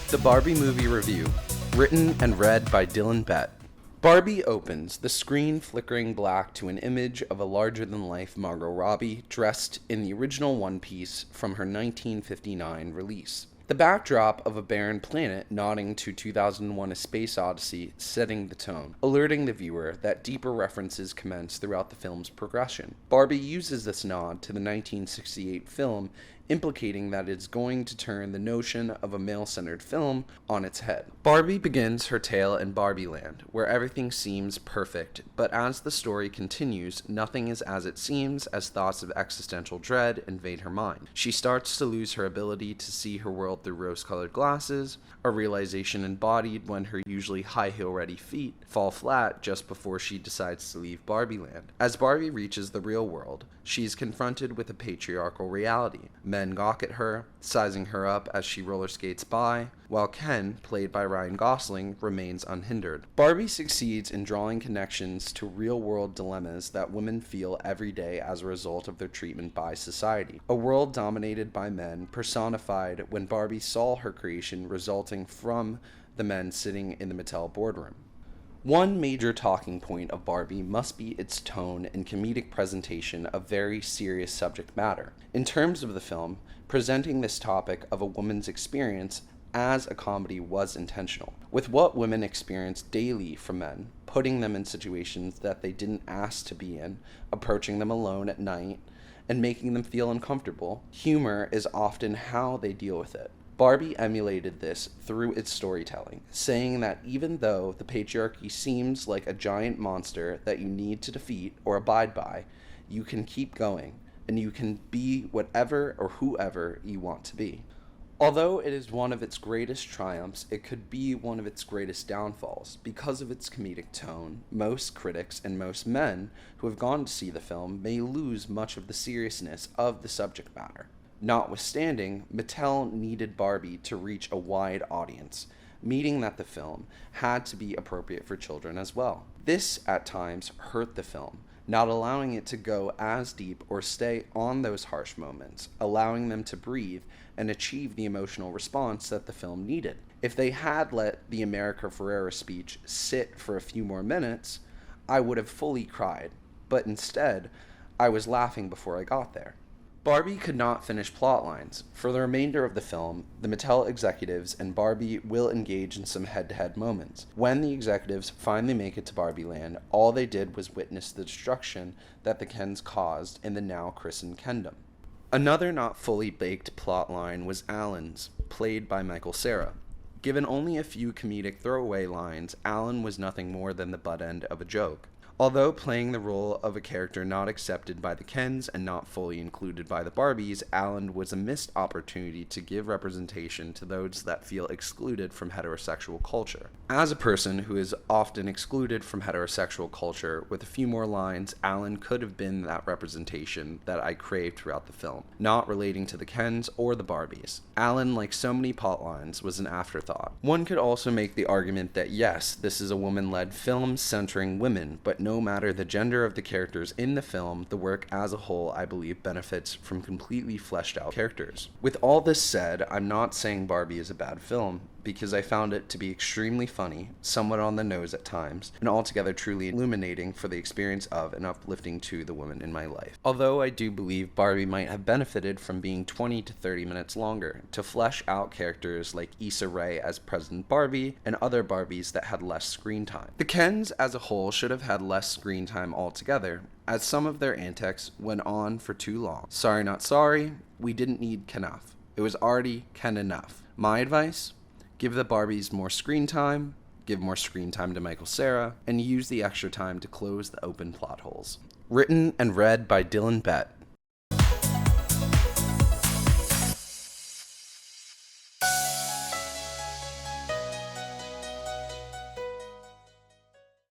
The Barbie Movie Review, written and read by Dylan Bett. Barbie opens, the screen flickering black to an image of a larger-than-life Margot Robbie dressed in the original one piece from her 1959 release. The backdrop of a barren planet nodding to 2001: A Space Odyssey setting the tone, alerting the viewer that deeper references commence throughout the film's progression. Barbie uses this nod to the 1968 film, implicating that it's going to turn the notion of a male-centered film on its head. Barbie begins her tale in Barbie Land, where everything seems perfect, but as the story continues, nothing is as it seems as thoughts of existential dread invade her mind. She starts to lose her ability to see her world through rose-colored glasses, a realization embodied when her usually high-heel-ready feet fall flat just before she decides to leave Barbie Land. As Barbie reaches the real world, she is confronted with a patriarchal reality. Men gawk at her, sizing her up as she roller skates by, while Ken, played by Ryan Gosling, remains unhindered. Barbie succeeds in drawing connections to real-world dilemmas that women feel every day as a result of their treatment by society. A world dominated by men, personified when Barbie saw her creation resulting from the men sitting in the Mattel boardroom. One major talking point of Barbie must be its tone and comedic presentation of very serious subject matter. In terms of the film, presenting this topic of a woman's experience as a comedy was intentional. With what women experience daily from men, putting them in situations that they didn't ask to be in, approaching them alone at night, and making them feel uncomfortable, humor is often how they deal with it. Barbie emulated this through its storytelling, saying that even though the patriarchy seems like a giant monster that you need to defeat or abide by, you can keep going, and you can be whatever or whoever you want to be. Although it is one of its greatest triumphs, it could be one of its greatest downfalls. Because of its comedic tone, most critics and most men who have gone to see the film may lose much of the seriousness of the subject matter. Notwithstanding, Mattel needed Barbie to reach a wide audience, meaning that the film had to be appropriate for children as well. This, at times, hurt the film, not allowing it to go as deep or stay on those harsh moments, allowing them to breathe and achieve the emotional response that the film needed. If they had let the America Ferrera speech sit for a few more minutes, I would have fully cried, but instead, I was laughing before I got there. Barbie could not finish plot lines. For the remainder of the film, the Mattel executives and Barbie will engage in some head-to-head moments. When the executives finally make it to Barbie Land, all they did was witness the destruction that the Kens caused in the now christened Kendom. Another not fully baked plot line was Alan's, played by Michael Cera. Given only a few comedic throwaway lines, Alan was nothing more than the butt end of a joke. Although playing the role of a character not accepted by the Kens and not fully included by the Barbies, Alan was a missed opportunity to give representation to those that feel excluded from heterosexual culture. As a person who is often excluded from heterosexual culture, with a few more lines, Alan could have been that representation that I craved throughout the film, not relating to the Kens or the Barbies. Alan, like so many plot lines, was an afterthought. One could also make the argument that yes, this is a woman-led film centering women, but no matter the gender of the characters in the film, the work as a whole, I believe, benefits from completely fleshed out characters. With all this said, I'm not saying Barbie is a bad film, because I found it to be extremely funny, somewhat on the nose at times, and altogether truly illuminating for the experience of and uplifting to the women in my life. Although I do believe Barbie might have benefited from being 20 to 30 minutes longer, to flesh out characters like Issa Rae as President Barbie, and other Barbies that had less screen time. The Kens as a whole should have had less screen time altogether, as some of their antics went on for too long. Sorry not sorry, we didn't need Ken-enough. It was already Ken enough. My advice? Give the Barbies more screen time, give more screen time to Michael Cera, and use the extra time to close the open plot holes. Written and read by Dylan Bett.